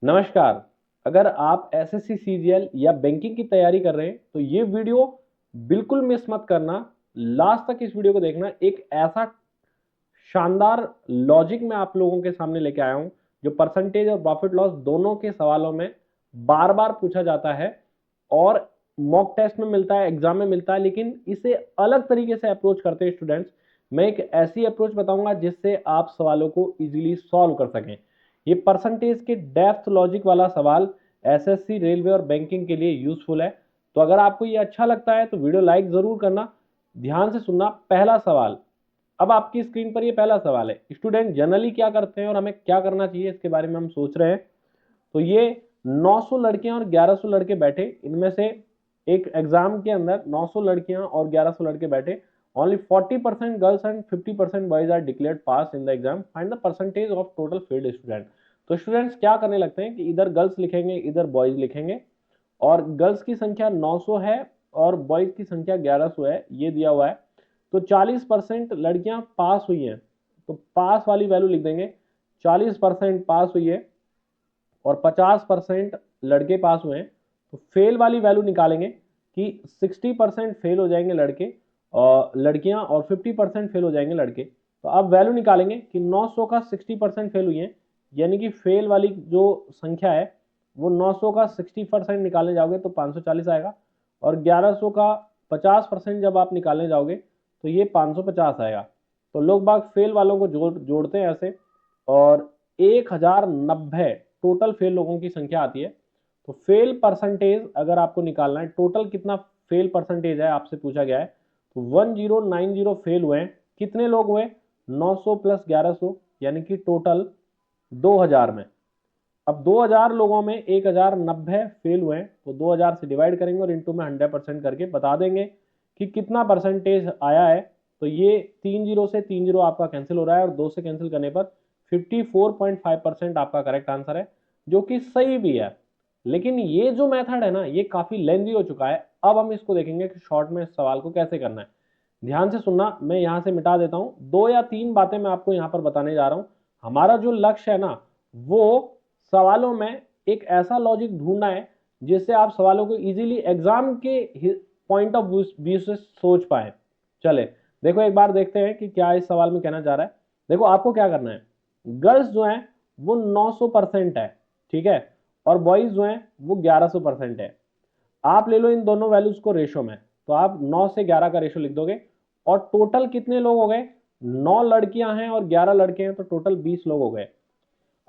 नमस्कार। अगर आप एसएससी सीजीएल या बैंकिंग की तैयारी कर रहे हैं तो ये वीडियो बिल्कुल मिस मत करना। लास्ट तक इस वीडियो को देखना। एक ऐसा शानदार लॉजिक मैं आप लोगों के सामने लेके आया हूं जो परसेंटेज और प्रॉफिट लॉस दोनों के सवालों में बार बार पूछा जाता है और मॉक टेस्ट में मिलता है, एग्जाम में मिलता है, लेकिन इसे अलग तरीके से अप्रोच करते हैं स्टूडेंट्स। मैं एक ऐसी अप्रोच बताऊंगा जिससे आप सवालों को इजीली सॉल्व कर सकें। ये परसेंटेज के डेप्थ लॉजिक वाला सवाल एसएससी, रेलवे और बैंकिंग के लिए यूजफुल है। तो अगर आपको ये अच्छा लगता है तो वीडियो लाइक जरूर करना। ध्यान से सुनना। पहला सवाल, अब आपकी स्क्रीन पर ये पहला सवाल है, स्टूडेंट जनरली क्या करते हैं और हमें क्या करना चाहिए इसके बारे में हम सोच रहे हैं। तो ये 900 लड़कियां और 1100 लड़के बैठे, इनमें से एक एग्जाम के अंदर 900 लड़कियां और 1100 लड़के बैठे। Only 40% girls and 50% boys are declared pass in the exam. Find the percentage of total failed student. तो स्टूडेंट्स क्या करने लगते हैं कि इधर गर्ल्स लिखेंगे, इधर बॉयज लिखेंगे, और गर्ल्स की संख्या 900 है और बॉयज की संख्या 1100 है, ये दिया हुआ है। तो 40% लड़कियां पास हुई हैं, तो पास वाली वैल्यू लिख देंगे। 40% पास हुई है और 50% लड़के पास हुए हैं, तो फेल वाली वैल्यू निकालेंगे कि 60% फेल हो जाएंगे लड़के और लड़कियां, और 50% फेल हो जाएंगे लड़के। तो अब वैल्यू निकालेंगे कि 900 का 60% फेल हुई है, यानी कि फेल वाली जो संख्या है वो 900 का 60% निकालने जाओगे तो 540 आएगा, और 1100 का 50% जब आप निकालने जाओगे तो ये 550 आएगा। तो लोग बाग फेल वालों को जोड़ते हैं ऐसे, और 1090 टोटल फेल लोगों की संख्या आती है। तो फेल परसेंटेज अगर आपको निकालना है, टोटल कितना फेल परसेंटेज है आपसे पूछा गया है, तो 1090 फेल हुए हैं। कितने लोग हुए? 900 प्लस 1100, यानी कि टोटल 2000 में। अब 2000 लोगों में 1090 फेल हुए हैं, तो 2000 से डिवाइड करेंगे और इंटू में 100% करके बता देंगे कि कितना परसेंटेज आया है। तो ये 3 जीरो से 3 जीरो आपका कैंसिल हो रहा है, और 2 से कैंसिल करने पर 54.5% आपका करेक्ट आंसर है, जो कि सही भी है। लेकिन ये जो मेथड है ना, ये काफी लेंदी हो चुका है। अब हम इसको देखेंगे कि शॉर्ट में इस सवाल को कैसे करना है। ध्यान से सुनना, मैं यहां से मिटा देता हूं। 2 या 3 बातें मैं आपको यहां पर बताने जा रहा हूं। हमारा जो लक्ष्य है ना, वो सवालों में एक ऐसा लॉजिक ढूंढना है जिससे आप सवालों को इजीली एग्जाम के पॉइंट ऑफ व्यू से सोच पाए। चले देखो, एक बार देखते हैं कि क्या इस सवाल में कहना चाह रहा है। देखो, आपको क्या करना है, गर्ल्स जो है वो 900% है, ठीक है, और बॉयज जो है वो 1100% है। आप ले लो इन दोनों वैल्यूज को रेशो में, तो आप 9 से 11 का रेशो लिख दोगे। और टोटल कितने लोग हो गए? 9 लड़कियां हैं और 11 लड़के हैं, तो टोटल 20 लोग हो गए।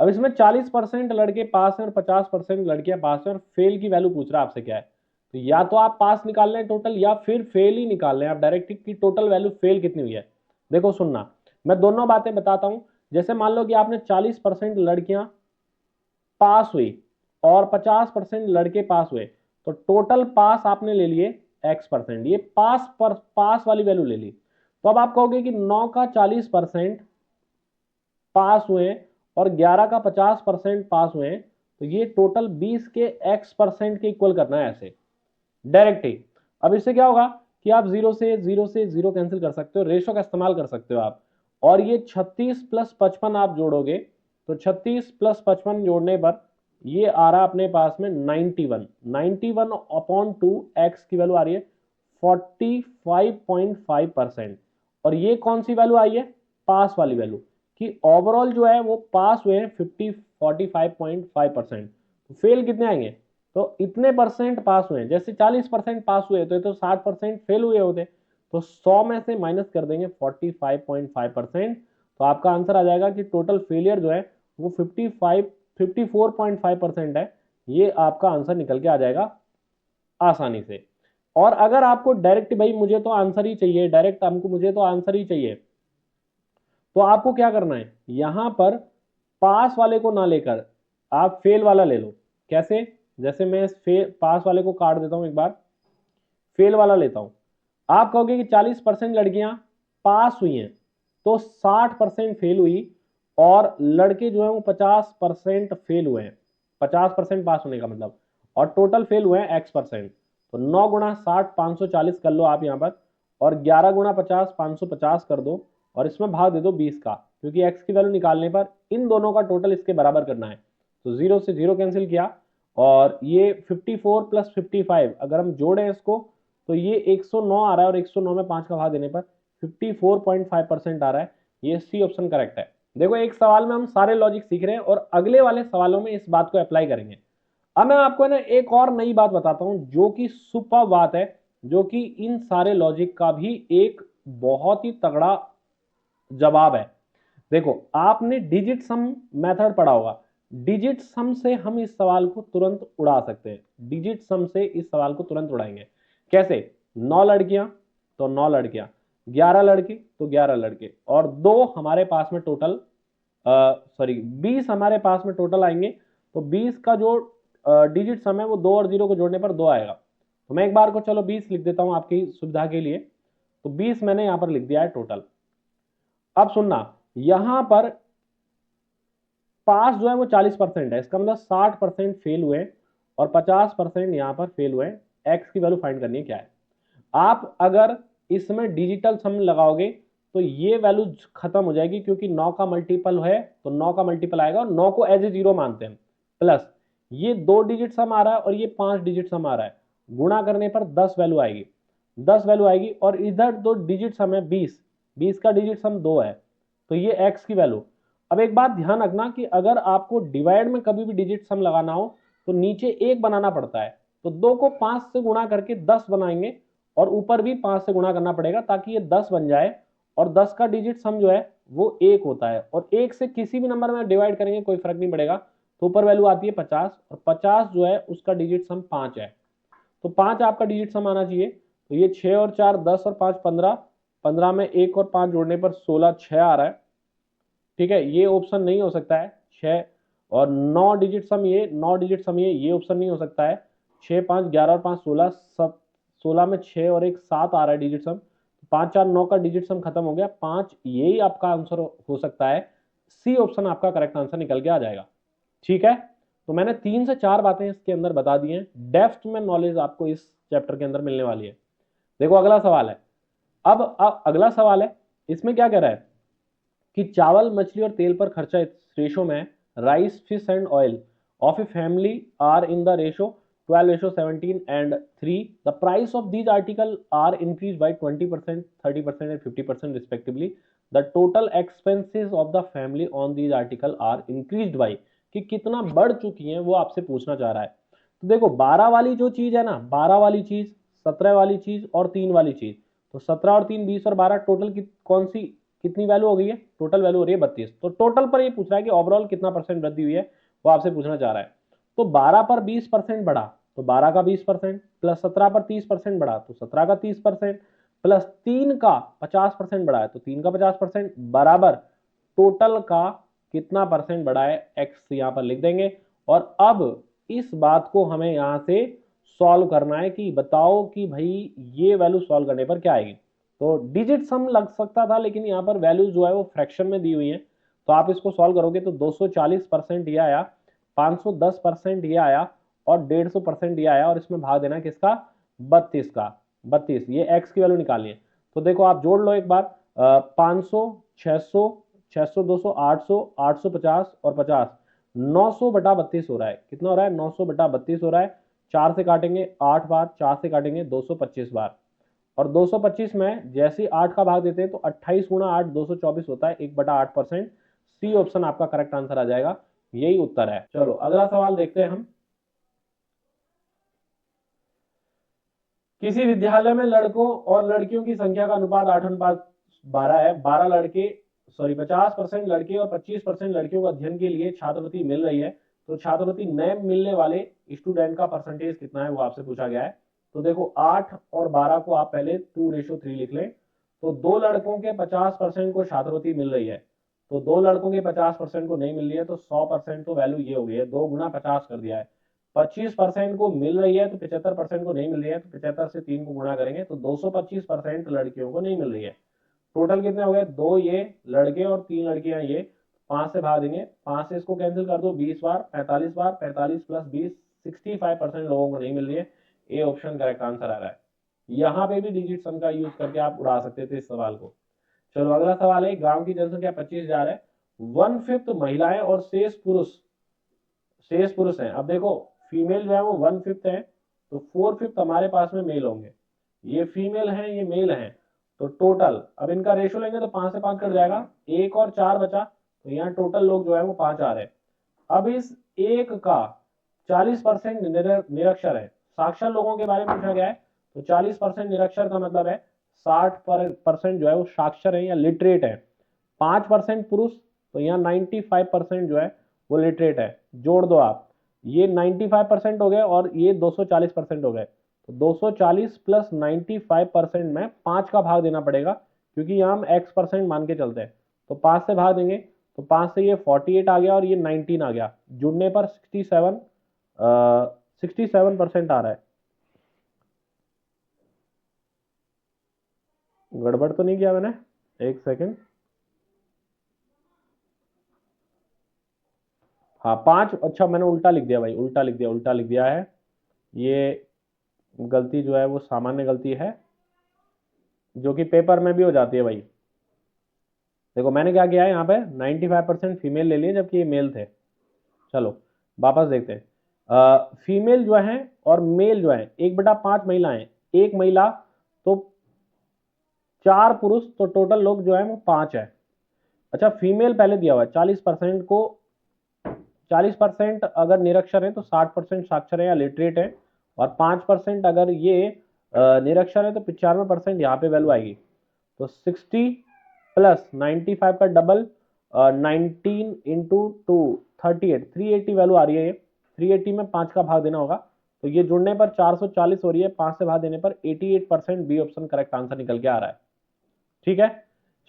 अब इसमें 40% लड़के पास हैं और 50% लड़कियां पास हैं, और फेल की वैल्यू पूछ रहा है आपसे क्या है। तो या तो आप पास निकाल लें टोटल, या फिर फेल ही निकाल लें आप डायरेक्ट की टोटल वैल्यू फेल कितनी हुई है। देखो सुनना, मैं दोनों बातें बताता हूं। जैसे मान लो कि आपने 40% लड़कियां पास हुई और 50% लड़के पास हुए, तो टोटल पास आपने ले लिए x%। ये पास वाली वैल्यू ले ली। तो अब आप कहोगे कि 9 का 40% पास हुए और 11 का 50% पास हुए, तो ये टोटल 20 के x% के इक्वल करना है ऐसे डायरेक्ट ही। अब इससे क्या होगा कि आप जीरो से जीरो कैंसिल कर सकते हो, रेशो का इस्तेमाल कर सकते हो आप। और ये 36 प्लस 55 आप जोड़ोगे, तो 36 प्लस 55 जोड़ने पर ये आ रहा अपने पास में 91। 91 अपॉन 2 एक्स की वैल्यू आ रही है 45.5%। और ये कौन सी वैल्यू आई है? पास वाली वैल्यू, कि ओवरऑल जो है वो पास हुए हैं 45.5%। फेल कितने आएंगे? तो इतने परसेंट पास हुए हैं। जैसे 40% पास हुए तो 60% फेल हुए होते, तो 100 में से माइनस कर देंगे 45.5%। तो आपका आंसर आ जाएगा कि टोटल फेलियर जो है वो 54.5% है। ये आपका आंसर निकल के आ जाएगा आसानी से। और अगर आपको डायरेक्ट, भाई मुझे तो आंसर ही चाहिए, डायरेक्ट हमको मुझे तो आंसर ही चाहिए, तो आपको क्या करना है, यहां पर पास वाले को ना लेकर आप फेल वाला ले लो। कैसे? जैसे मैं इस पास वाले को काट देता हूं, एक बार फेल वाला लेता हूं। आप कहोगे कि 40% लड़कियां पास हुई हैं, तो 60% फेल हुई, और लड़के जो है वो 50% फेल हुए हैं। 50% पास होने का मतलब, और टोटल फेल हुए हैं x%। तो 9 गुणा 60 540 कर लो आप यहां पर, और 11 गुणा 50 550 कर दो, और इसमें भाग दे दो 20 का, क्योंकि x की वैल्यू निकालने पर इन दोनों का टोटल इसके बराबर करना है। तो 0 से 0 कैंसिल किया, और ये 54 प्लस 55 अगर हम जोड़ें इसको तो ये 109 आ रहा है, और 109 में 5 का भाग देने पर 54.5% आ रहा है। ये सी ऑप्शन करेक्ट है। देखो एक सवाल में हम सारे लॉजिक सीख रहे हैं और अगले वाले सवालों में इस बात को अप्लाई करेंगे। अब मैं आपको ना एक और नई बात बताता हूं जो कि सुपर बात है, जो कि इन सारे लॉजिक का भी एक बहुत ही तगड़ा जवाब है। देखो आपने डिजिट सम मेथड पढ़ा होगा। डिजिट सम से हम इस सवाल को तुरंत उड़ा सकते हैं। डिजिट सम से इस सवाल को तुरंत उड़ाएंगे। कैसे? 9 लड़कियां तो 9 लड़कियां, 11 लड़के तो 11 लड़के, और 2 हमारे पास में टोटल, सॉरी 20 हमारे पास में टोटल आएंगे। तो 20 का जो डिजिट सम है वो 2 और 0 को जोड़ने पर 2 आएगा। तो मैं एक बार को चलो 20 लिख देता हूं आपकी सुविधा के लिए। तो 20 मैंने यहां पर लिख दिया है टोटल। अब सुनना, यहां पर पास जो है वो 40% है, इसका मतलब 60% फेल हुए और 50% यहां पर फेल हुए। एक्स की वैल्यू फाइंड करनी है क्या है। आप अगर इसमें डिजिटल सम लगाओगे तो ये वैल्यू खत्म हो जाएगी, क्योंकि 9 का मल्टीपल है तो 9 का मल्टीपल आएगा, और 9 को एज ए 0 मानते हैं। प्लस ये 2 डिजिट सम आ रहा है और ये 5 डिजिट सम आ रहा है, गुणा करने पर 10 वैल्यू आएगी। 10 वैल्यू आएगी, और इधर 2 डिजिट सम है 20, 20 का डिजिट सम 2 है, तो ये एक्स की वैल्यू। अब एक बात ध्यान रखना कि अगर आपको डिवाइड में कभी भी डिजिट सम लगाना हो तो नीचे 1 बनाना पड़ता है। तो 2 को 5 से गुणा करके 10 बनाएंगे, और ऊपर भी 5 से गुणा करना पड़ेगा ताकि ये 10 बन जाए। और 10 का डिजिट सम जो है वो 1 होता है, और 1 से किसी भी नंबर में डिवाइड करेंगे कोई फर्क नहीं पड़ेगा। तो ऊपर वैल्यू आती है 50, और 50 जो है उसका डिजिट सम 5 है। तो 5 आपका डिजिट सम आना चाहिए। तो ये 6 और 4 10 और 5 15, 15 में 1 और 5 जोड़ने पर 16, 6 आ रहा है। ठीक है, ये ऑप्शन नहीं हो सकता है 6 और 9 डिजिट सम, ये 9 डिजिट सम, ये ऑप्शन नहीं हो सकता है। 6 5 11 और 5 16, सब 16 में 6 और 1 7 आ रहा है डिजिट सम। 5 4 9 का डिजिट सम खत्म हो गया, 5 यही आपका आंसर हो सकता है। सी ऑप्शन आपका करेक्ट आंसर निकल के आ जाएगा। ठीक है, तो मैंने 3 से 4 बातें इसके अंदर बता दी हैं। डेप्थ में नॉलेज आपको इस चैप्टर के अंदर मिलने वाली है। देखो अगला सवाल है। अब अगला सवाल है, इसमें क्या कह रहा है कि चावल मछली और तेल पर खर्चा इस रेशो में rice fish and oil of a family are in the ratio 12:17 and 3. The price of these articles are increased by 20%, 30% and 50% respectively. The total expenses of the family on these articles are increased by, कि कितना बढ़ चुकी हैं वो आपसे पूछना चाह रहा है। तो देखो 12 वाली जो चीज है ना, 12 वाली चीज, 17 वाली चीज और 3 वाली चीज, तो 17 और 3 20 और 12 टोटल कौन सी कितनी वैल्यू हो गई है? टोटल वैल्यू हो रही है 32। तो टोटल पर ये पूछ रहा है कि ओवरऑल कितना परसेंट वृद्धि हुई है, वो आपसे पूछना चाह रहा है। तो 12 पर 20% बढ़ा तो 12 का 20%, प्लस 17 पर 30% बढ़ा तो 17 का 30%, प्लस 3 का 50% बढ़ा है तो 3 का 50%, बराबर टोटल का कितना परसेंट बढ़ा है, एक्स यहां पर लिख देंगे। और अब इस बात को हमें यहां से सॉल्व करना है कि बताओ कि भाई ये वैल्यू सॉल्व करने पर क्या आएगी। तो डिजिट सम लग सकता था, लेकिन यहाँ पर वैल्यू जो है वो फ्रैक्शन में दी हुई है। तो आप इसको सॉल्व करोगे तो 240% ये आया, 510% ये आया, और 150% ये आया, और इसमें भाग देना किसका? 32 का। 32 ये एक्स की वैल्यू निकालिए। तो देखो आप जोड़ लो एक बार, 500, 600, 600 200 800, 850 और 50, 900 बटा 32 हो रहा है। कितना हो रहा है? 900 बटा 32 हो रहा है। 4 से काटेंगे 8 बार, 4 से काटेंगे 225 बार, और 225 में जैसे ही 8 का भाग देते हैं तो 28 गुणा 8 224 होता है, 1/8%। सी ऑप्शन आपका करेक्ट आंसर आ जाएगा, यही उत्तर है। चलो अगला सवाल देखते हैं हम। किसी विद्यालय में लड़कों और लड़कियों की संख्या का अनुपात 8:12 है। 12 लड़के, सॉरी 50% लड़के और 25% लड़कियों को अध्ययन के लिए छात्रवृत्ति मिल रही है। तो छात्रवृत्ति नए मिलने वाले स्टूडेंट का परसेंटेज कितना है वो आपसे पूछा गया है। तो देखो 8 और 12 को आप पहले 2:3 लिख लें। तो 2 लड़कों के 50% को छात्रवृत्ति मिल रही है, तो 2 लड़कों के 50% को नहीं मिल रही है, तो 100% तो वैल्यू ये हो गई है, 2 गुना 50 कर दिया है। 25% को मिल रही है तो 75% को नहीं मिल रही है, तो 75 से 3 को गुणा करेंगे तो 225% लड़कियों को नहीं मिल रही है। टोटल कितने हो गए? 2 ये लड़के और 3 लड़कियां ये। 5 से भाग देंगे, 5 से इसको कैंसिल कर दो 20 बार, 45 बार, 45 प्लस 20, 65% लोगों को नहीं मिल रही है। ए ऑप्शन करेक्ट आंसर आ रहा है। यहाँ पे भी डिजिट सम का यूज करके आप उड़ा सकते थे इस सवाल को। चलो अगला सवाल है, गांव की जनसंख्या 25,000 है, 1/5 महिलाएं और शेष पुरुष शेष पुरुष हैं। अब देखो फीमेल जो है वो 1/5 है, तो 4/5 हमारे पास में मेल होंगे, ये फीमेल हैं ये मेल हैं, तो टोटल अब इनका रेशो लेंगे तो 5 से 5 कट जाएगा, 1 और 4 बचा, तो यहाँ टोटल लोग जो है वो 5 आ रहे हैं। अब इस एक का 40% निरक्षर है, साक्षर लोगों के बारे में पूछा गया है, तो 40% निरक्षर का मतलब है 60% जो है वो साक्षर है या लिटरेट है, 5% पुरुष, तो यहाँ 95% जो है वो लिटरेट है। जोड़ दो आप, ये 95% हो गए और ये 240% हो गए, तो 240 प्लस 95% में 5 का भाग देना पड़ेगा, क्योंकि यहाँ हम x% मान के चलते हैं, तो 5 से भाग देंगे, तो 5 से ये 48 आ गया और ये 19 आ गया, जुड़ने पर 67% आ रहा है। गड़बड़ तो नहीं किया मैंने? एक सेकंड, हाँ 5, अच्छा मैंने उल्टा लिख दिया भाई, उल्टा लिख दिया है, ये गलती जो है वो सामान्य गलती है, जो कि पेपर में भी हो जाती है भाई। देखो मैंने क्या किया है, यहाँ पे 95% फीमेल ले लिए जबकि ये मेल थे। चलो वापस देखते हैं, फीमेल जो है और मेल जो है 1/5 महिलाएं, एक महिला, तो 4 पुरुष, तो टोटल लोग जो है वो 5 है। अच्छा फीमेल पहले दिया हुआ है, 40% को, 40% अगर निरक्षर है तो 60% साक्षर है या लिटरेट है, और 5% अगर ये निरक्षर है तो 95% यहाँ पे वैल्यू आएगी, तो 60 प्लस 95 का डबल, 19 इंटू 2 38, 380 वैल्यू आ रही है, ये 380 में 5 का भाग देना होगा, तो ये जुड़ने पर 440 हो रही है, 5 से भाग देने पर 88%, बी ऑप्शन करेक्ट आंसर निकल के आ रहा है। ठीक है,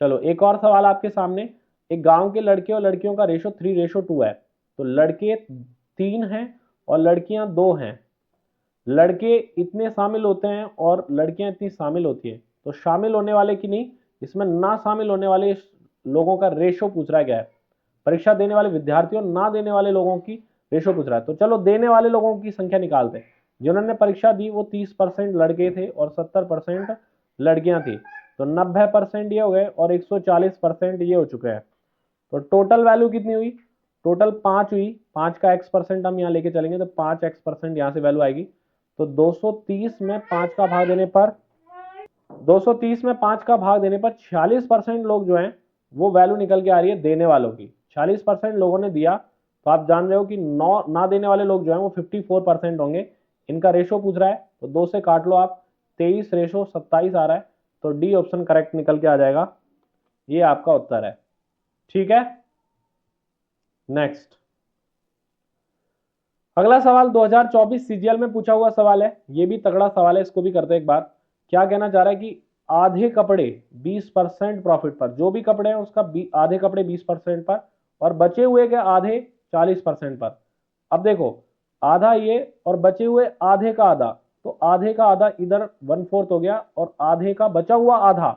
चलो एक और सवाल आपके सामने, एक गांव के लड़के और लड़कियों का रेशो 3:2 है, तो लड़के 3 हैं और लड़कियां 2 हैं, लड़के इतने शामिल होते हैं और लड़कियां इतनी शामिल होती हैं, तो शामिल होने वाले की नहीं, इसमें ना शामिल होने वाले लोगों का रेशो पूछ रहा गया है, परीक्षा देने वाले विद्यार्थियों ना देने वाले लोगों की रेशो पूछ रहा है, तो चलो देने वाले लोगों की संख्या निकालते हैं। जिन्होंने परीक्षा दी वो 30% लड़के थे और 70% लड़कियां थी, तो 90% ये हो गए और 140% ये हो चुके हैं, तो टोटल वैल्यू कितनी हुई, टोटल 5 हुई, 5 का x% हम यहाँ लेके चलेंगे तो 5x% यहाँ से वैल्यू आएगी, तो 230 में 5 का भाग देने पर 230 में 5 का भाग देने पर 46% लोग जो हैं वो वैल्यू निकल के आ रही है देने वालों की, 46% लोगों ने दिया, तो आप जान रहे हो कि नौ ना देने वाले लोग जो हैं वो 54% होंगे। इनका रेशो पूछ रहा है तो 2 से काट लो आप, 23:27 आ रहा है, तो डी ऑप्शन करेक्ट निकल के आ जाएगा, ये आपका उत्तर है। ठीक है, नेक्स्ट अगला सवाल 2024 सीजीएल में पूछा हुआ सवाल है, ये भी तगड़ा सवाल है, इसको भी करते हैं एक बार। क्या कहना चाह रहा है कि आधे कपड़े 20% प्रॉफिट पर, जो भी कपड़े हैं उसका आधे कपड़े 20% पर और बचे हुए के आधे 40% पर। अब देखो आधा ये और बचे हुए आधे का आधा, तो आधे का आधा इधर 1/4 हो गया और आधे का बचा हुआ आधा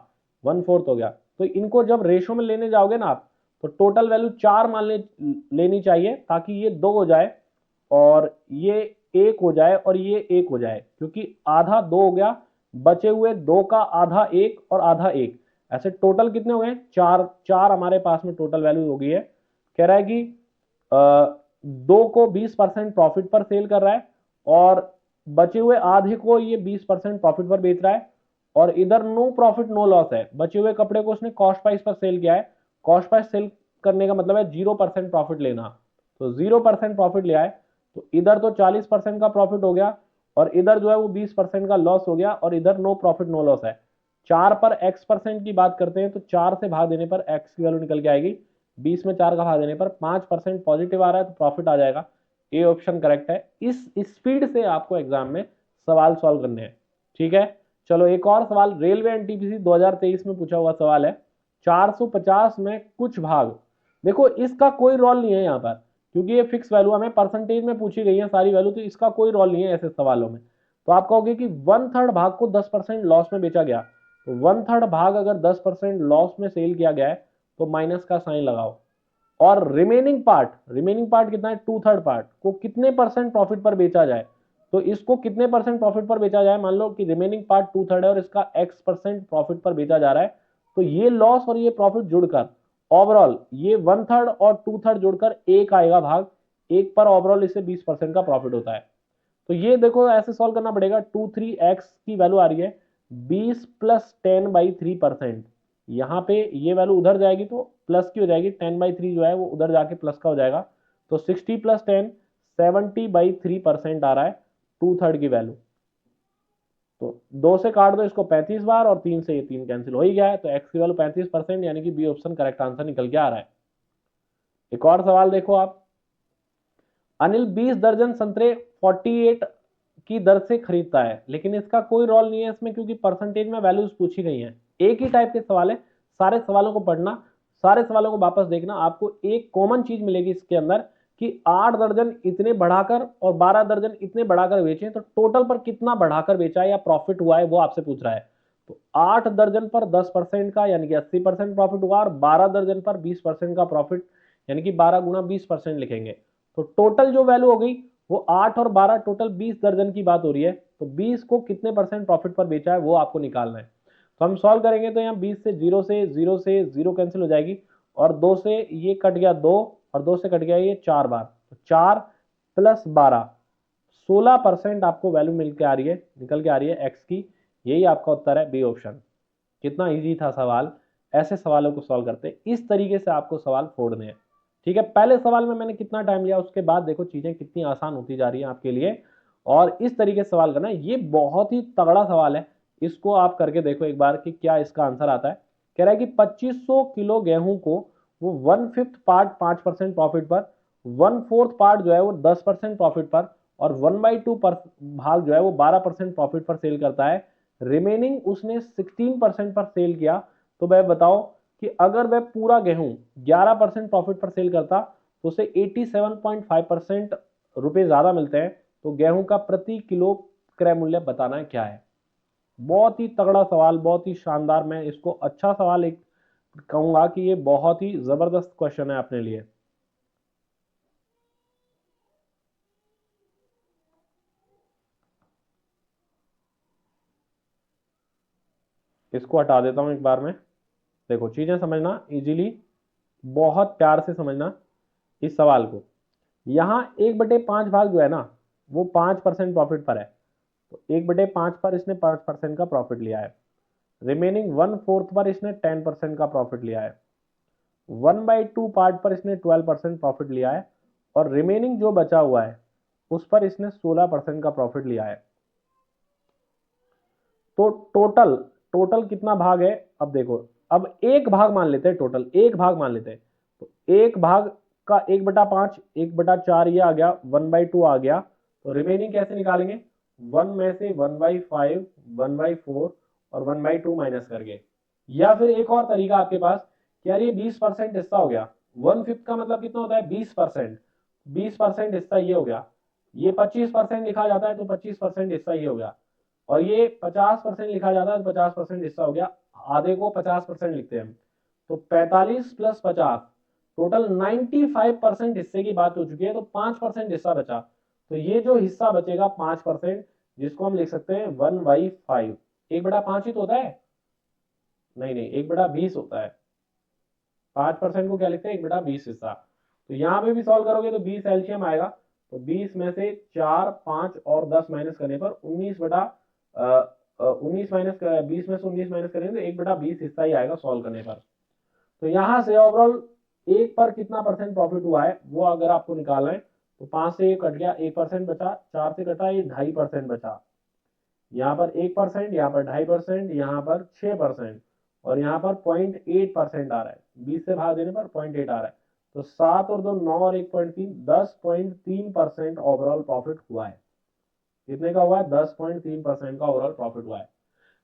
1/4 हो गया, तो इनको जब रेशो में लेने जाओगे ना आप, तो टोटल वैल्यू 4 मान लेनी चाहिए, ताकि ये 2 हो जाए और ये 1 हो जाए और ये 1 हो जाए, क्योंकि आधा 2 हो गया, बचे हुए 2 का आधा 1 और आधा 1, ऐसे टोटल कितने हो गए 4, 4 हमारे पास में टोटल वैल्यू हो गई है। कह रहा है कि 2 को 20% प्रॉफिट पर सेल कर रहा है और बचे हुए आधे को ये 20% प्रॉफिट पर बेच रहा है, और इधर नो प्रॉफिट नो लॉस है, बचे हुए कपड़े को उसने कॉस्ट प्राइस पर सेल किया है, कॉस्ट प्राइस सेल करने का मतलब है 0% प्रॉफिट लेना, तो 0% प्रॉफिट लिया है, तो इधर तो 40% का प्रॉफिट हो गया और इधर जो है वो 20% का लॉस हो गया और इधर नो प्रॉफिट नो लॉस है। 4 पर x% की बात करते हैं तो 4 से भाग देने पर x की वैल्यू निकल के आएगी, 20 में 4 का भाग देने पर 5% पॉजिटिव आ रहा है तो प्रॉफिट आ जाएगा, ए ऑप्शन करेक्ट है। इस स्पीड से आपको एग्जाम में सवाल सॉल्व करने हैं। ठीक है, चलो एक और सवाल, रेलवे एनटीपीसी 2023 में पूछा हुआ सवाल है, 450 में कुछ भाग, देखो इसका कोई रोल नहीं है यहाँ पर, क्योंकि ये फिक्स वैल्यू हमें परसेंटेज में पूछी गई है सारी वैल्यू, तो इसका कोई रोल नहीं है ऐसे सवालों में। तो आप कहोगे कि 1/3 भाग को 10% लॉस में बेचा गया, तो 1/3 भाग अगर 10% लॉस में सेल किया गया है तो माइनस का साइन लगाओ, और रिमेनिंग पार्ट कितना है 2/3 पार्ट को कितने परसेंट प्रॉफिट पर बेचा जाए, तो इसको कितने परसेंट प्रॉफिट पर बेचा जाए, मान लो कि रिमेनिंग पार्ट 2/3 है और इसका x% प्रॉफिट पर बेचा जा रहा है, तो ये लॉस और ये प्रॉफिट जुड़कर ओवरऑल ये 1/3 और 2/3 जोड़कर 1 आएगा भाग, एक पर ओवरऑल इससे 20% का प्रॉफिट होता है। तो ये देखो ऐसे सॉल्व करना पड़ेगा। 23x की वैल्यू आ रही है 20 प्लस 10/3%। यहाँ पे ये वैल्यू उधर जाएगी तो प्लस की हो जाएगी, 10/3 जो है वो उधर जाके प्लस का हो जाएगा। तो 60 प्लस 10 70/3% आ रहा है 2/3 की वैल्यू। तो 2 से काट दो इसको 35 बार और 3 से ये 3 कैंसिल हो ही गया है। तो एक्स की वैल्यू 35%, यानी कि बी ऑप्शन करेक्ट आंसर निकल के आ रहा है। एक और सवाल देखो आप। अनिल 20 दर्जन संतरे 48 की दर से खरीदता है, लेकिन इसका कोई रोल नहीं है इसमें, क्योंकि परसेंटेज में वैल्यूज पूछी गई हैं। एक ही टाइप के सवाल है, सारे सवालों को पढ़ना, सारे सवालों को वापस देखना, आपको एक कॉमन चीज मिलेगी इसके अंदर कि 8 दर्जन इतने बढ़ाकर और 12 दर्जन इतने बढ़ाकर बेचे, तो टोटल पर कितना बढ़ाकर बेचा है या प्रॉफिट हुआ है वो आपसे पूछ रहा है। तो 8 दर्जन पर 10% का यानी कि 80% प्रॉफिट हुआ, और 12 दर्जन पर 20% का प्रॉफिट यानी कि 12 गुना 20% लिखेंगे। तो टोटल जो वैल्यू हो गई वो 8 और 12 टोटल 20 दर्जन की बात हो रही है। तो 20 को कितने परसेंट प्रॉफिट पर बेचा है वो आपको निकालना है। तो हम सॉल्व करेंगे तो यहाँ 20 से 0 कैंसिल हो जाएगी, और 2 से ये कट गया 2, और 2 से कट गया ये 4 बार। तो 4 प्लस 12 16% आपको वैल्यू मिल के आ रही है, निकल के आ रही है एक्स की। यही आपका उत्तर है बी ऑप्शन। कितना इजी था सवाल। ऐसे सवालों को सॉल्व करते इस तरीके से आपको सवाल फोड़ने हैं। ठीक है, पहले सवाल में मैंने कितना टाइम लिया, उसके बाद देखो चीजें कितनी आसान होती जा रही हैं आपके लिए। और इस तरीके से सवाल करना, ये बहुत ही तगड़ा सवाल है। इसको आप करके देखो एक बार कि क्या इसका आंसर आता है। कह रहा है कि 2500 किलो गेहूं को वो 1/5 पार्ट 5% प्रॉफिट पर, 1/4 पार्ट जो है वो 10% प्रॉफिट पर, और 1/2 भाग जो है वो 12% प्रॉफिट पर सेल करता है। रिमेनिंग उसने 16% पर सेल किया। तो वह बताओ कि अगर वह पूरा गेहूं 11% प्रॉफिट पर सेल करता तो उसे 87.5% रुपए ज्यादा मिलते हैं। तो गेहूं का प्रति किलो क्रय मूल्य बताना है क्या है। बहुत ही तगड़ा सवाल, बहुत ही शानदार। मैं इसको अच्छा सवाल एक कहूंगा कि ये बहुत ही जबरदस्त क्वेश्चन है अपने लिए। इसको हटा देता हूं एक बार में। देखो चीजें समझना इजीली, बहुत प्यार से समझना इस सवाल को। यहां 1/5 भाग जो है ना वो 5% प्रॉफिट पर है। तो 1/5 पर इसने 5% का प्रॉफिट लिया है। रिमेनिंग 1/4 पर इसने 10% का प्रॉफिट लिया है। 1/2 पार्ट पर इसने 12% प्रॉफिट लिया है, और रिमेनिंग जो बचा हुआ है उस पर इसने 16% का प्रॉफिट लिया है। तो टोटल टोटल कितना भाग है अब देखो। अब एक भाग मान लेते हैं, टोटल एक भाग मान लेते हैं। तो एक भाग का 1/5, 1/4 ये आ गया, 1/2 आ गया। तो रिमेनिंग कैसे निकालेंगे, 1 में से 1/5, 1/4 और 1/2 माइनस करके। या फिर एक और तरीका आपके पास कि यार ये 20% हिस्सा हो गया। 1/5 का मतलब कितना होता है 20%। 20% हिस्सा ये हो गया। ये 25% लिखा जाता है तो 25% हिस्सा ये हो गया। और ये 50% लिखा जाता है तो 50% हिस्सा हो गया। आधे को 50% लिखते हैं हम। तो 45 प्लस 50 टोटल 95% हिस्से की बात हो चुकी है। तो 5% हिस्सा बचा। तो ये जो हिस्सा बचेगा 5%, जिसको हम लिख सकते हैं 1/5। 1/5 ही तो होता है, नहीं नहीं 1/20 होता है। 5% को क्या लिखते हैं 1/20 हिस्सा। तो यहाँ पे भी सॉल्व करोगे तो 20 एलसीएम आएगा। तो 20 में से 4, 5 और 10 माइनस करने पर 19 माइनस 20 में से 19 माइनस करेंगे तो 1/20 हिस्सा ही आएगा सॉल्व करने पर। तो यहाँ से ओवरऑल एक पर कितना परसेंट प्रॉफिट हुआ है वो अगर आपको निकालना है तो 5 से कट गया 1% बचा, 4 से कटा ये 2.5% बचा। यहाँ पर 1%, यहाँ पर 2.5%, यहाँ पर 6%, और यहाँ पर 0.8% आ रहा है। 20 से भाग देने पर 0.8 आ रहा है। तो 7 और 2 9 और 1.3 10.3% ओवरऑल प्रॉफिट हुआ है। कितने का हुआ है 10.3% का ओवरऑल प्रॉफिट हुआ है।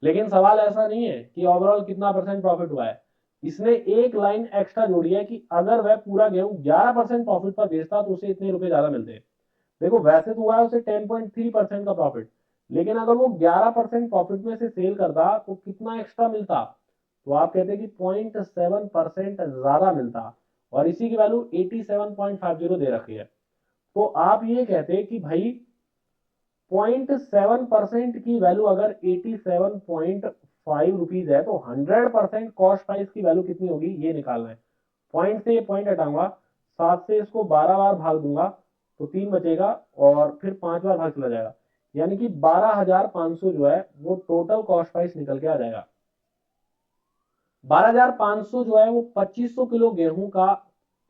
लेकिन सवाल ऐसा नहीं है कि ओवरऑल कितना परसेंट प्रॉफिट हुआ है। इसने एक लाइन एक्स्ट्रा जोड़ी है कि अगर वह पूरा गेहूं 11% प्रॉफिट पर बेचता तो उसे इतने रुपए ज्यादा मिलते हैं। देखो वैसे तो हुआ है उसे 10.3% का प्रॉफिट, लेकिन अगर वो 11% प्रॉफिट में से सेल करता तो कितना एक्स्ट्रा मिलता। तो आप कहते हैं कि 0.7% ज्यादा मिलता, और इसी की वैल्यू 87.50 दे रखी है। तो आप ये कहते हैं कि भाई 0.7% की वैल्यू अगर 87.5 रुपीज है तो 100% कॉस्ट प्राइस की वैल्यू कितनी होगी ये निकालना है। पॉइंट से ये पॉइंट हटाऊंगा, 7 से इसको 12 बार भाग दूंगा तो 3 बचेगा और फिर 5 बार भाग चला जाएगा, यानी कि 12,500 जो है वो टोटल कॉस्ट प्राइस निकल के आ जाएगा। 12,500 जो है वो 2500 किलो गेहूं का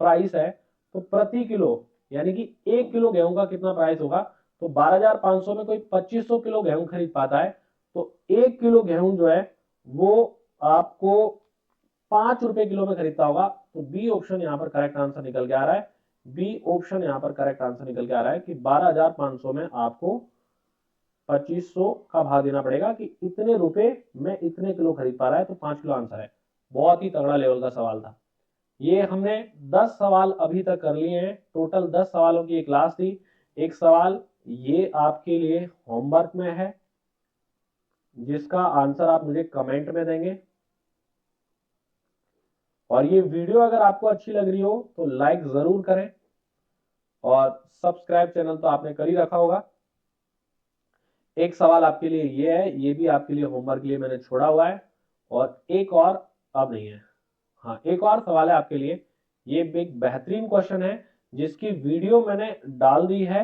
प्राइस है। तो प्रति किलो यानी कि 1 किलो गेहूं का कितना प्राइस होगा, तो 12,500 में कोई 2500 किलो गेहूं खरीद पाता है, तो 1 किलो गेहूं जो है वो आपको 5 रुपए किलो में खरीदता होगा। तो बी ऑप्शन यहां पर करेक्ट आंसर निकल के आ रहा है। बी ऑप्शन यहां पर करेक्ट आंसर निकल के आ रहा है कि 12,500 में आपको 2500 का भाव देना पड़ेगा कि इतने रुपए में इतने किलो खरीद पा रहा है, तो 5 किलो आंसर है। बहुत ही तगड़ा लेवल का सवाल था ये। हमने 10 सवाल अभी तक कर लिए हैं, टोटल 10 सवालों की एक क्लास थी। एक सवाल ये आपके लिए होमवर्क में है, जिसका आंसर आप मुझे कमेंट में देंगे। और ये वीडियो अगर आपको अच्छी लग रही हो तो लाइक जरूर करें, और सब्सक्राइब चैनल तो आपने कर ही रखा होगा। एक सवाल आपके लिए ये है, ये भी आपके लिए होमवर्क के लिए मैंने छोड़ा हुआ है, और एक और अब नहीं है, हाँ एक और सवाल है आपके लिए। ये एक बेहतरीन क्वेश्चन है जिसकी वीडियो मैंने डाल दी है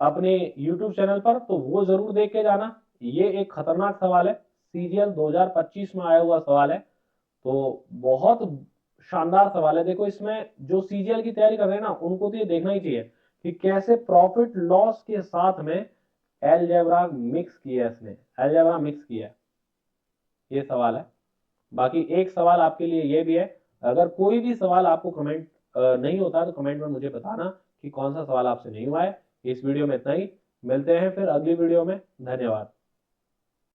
अपने YouTube चैनल पर, तो वो जरूर देख के जाना। ये एक खतरनाक सवाल है, सीजीएल 2025 में आया हुआ सवाल है, तो बहुत शानदार सवाल है। देखो इसमें जो सीजीएल की तैयारी कर रहे हैं ना, उनको तो ये देखना ही चाहिए कि कैसे प्रॉफिट लॉस के साथ में अलजेब्रा मिक्स किया है, इसने अलजेब्रा मिक्स किया है, ये सवाल है। बाकी एक सवाल आपके लिए ये भी है, अगर कोई भी सवाल आपको कमेंट नहीं होता तो कमेंट में मुझे बताना कि कौन सा सवाल आपसे नहीं हुआ है। इस वीडियो में इतना ही, मिलते हैं फिर अगली वीडियो में। धन्यवाद।